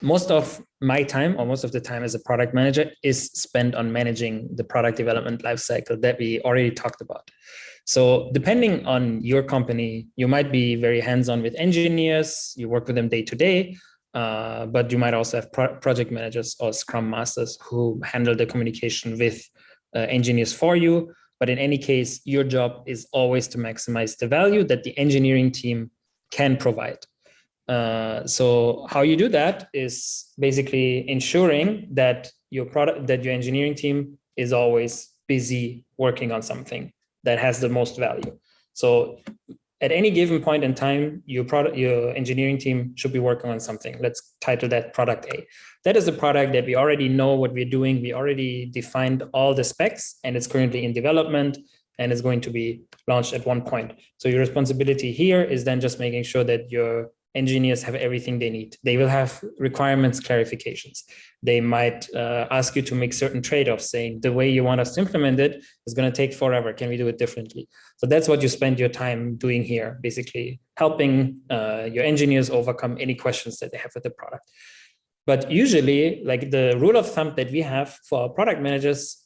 most of my time, or most of the time as a product manager, is spent on managing the product development lifecycle that we already talked about. So depending on your company, you might be very hands-on with engineers, you work with them day to day, but you might also have project managers or Scrum Masters who handle the communication with engineers for you. But in any case, your job is always to maximize the value that the engineering team can provide. So how you do that is basically ensuring that your engineering team is always busy working on something that has the most value. So at any given point in time, your engineering team should be working on something. Let's title that product A. That is a product that we already know what we're doing. We already defined all the specs, and it's currently in development and is going to be launched at one point. So your responsibility here is then just making sure that your engineers have everything they need. They will have requirements clarifications. They might ask you to make certain trade-offs, saying the way you want us to implement it is going to take forever. Can we do it differently? So that's what you spend your time doing here, basically helping your engineers overcome any questions that they have with the product. But usually, like the rule of thumb that we have for our product managers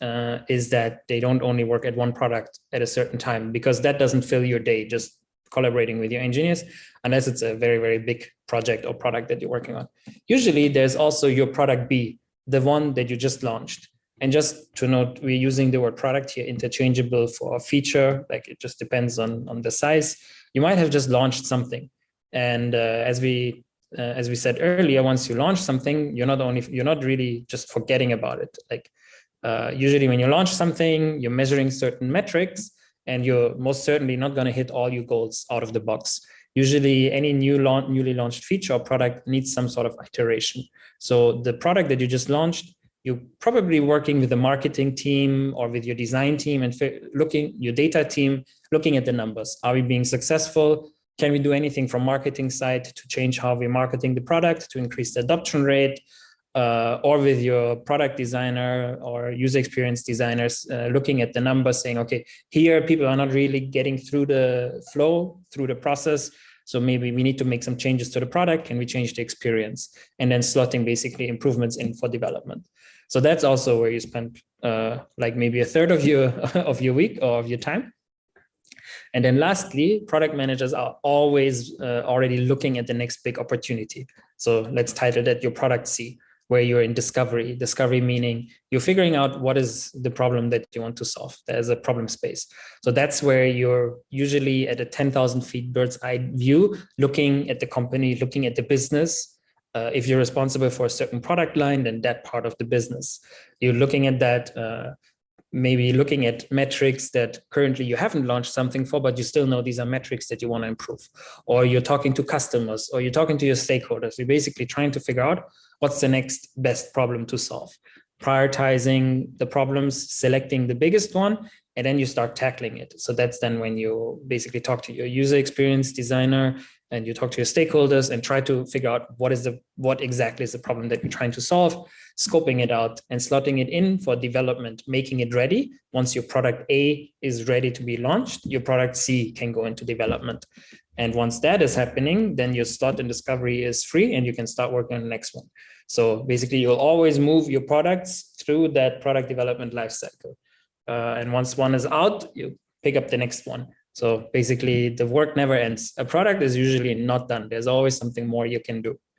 is that they don't only work at one product at a certain time, because that doesn't fill your day, just collaborating with your engineers, unless it's a very, very big project or product that you're working on. Usually there's also your product B, the one that you just launched. And just to note, we're using the word product here interchangeable for a feature, like it just depends on the size. You might have just launched something. And as we said earlier, once you launch something, you're not really just forgetting about it. Like usually when you launch something, you're measuring certain metrics, and you're most certainly not going to hit all your goals out of the box. Usually any newly launched feature or product needs some sort of iteration. So the product that you just launched, you're probably working with the marketing team or with your design team and your data team, looking at the numbers. Are we being successful? Can we do anything from marketing side to change how we're marketing the product to increase the adoption rate? Or with your product designer or user experience designers, looking at the numbers, saying, okay, here people are not really getting through the flow, through the process. So maybe we need to make some changes to the product. Can we change the experience? And then slotting basically improvements in for development. So that's also where you spend like maybe a third of your week or of your time. And then lastly, product managers are always already looking at the next big opportunity. So let's title that your product C, where you're in discovery. Discovery meaning you're figuring out what is the problem that you want to solve. There's a problem space. So that's where you're usually at a 10,000 feet bird's eye view, looking at the company, looking at the business. If you're responsible for a certain product line, then that part of the business. You're looking at that, maybe looking at metrics that currently you haven't launched something for, but you still know these are metrics that you want to improve. Or you're talking to customers, or you're talking to your stakeholders. You're basically trying to figure out what's the next best problem to solve. Prioritizing the problems, selecting the biggest one, and then you start tackling it. So that's then when you basically talk to your user experience designer and you talk to your stakeholders and try to figure out what exactly is the problem that you're trying to solve, scoping it out and slotting it in for development, making it ready. Once your product A is ready to be launched, your product C can go into development. And once that is happening, then your slot in discovery is free and you can start working on the next one. So basically, you'll always move your products through that product development lifecycle. And once one is out, you pick up the next one. So basically, the work never ends. A product is usually not done. There's always something more you can do.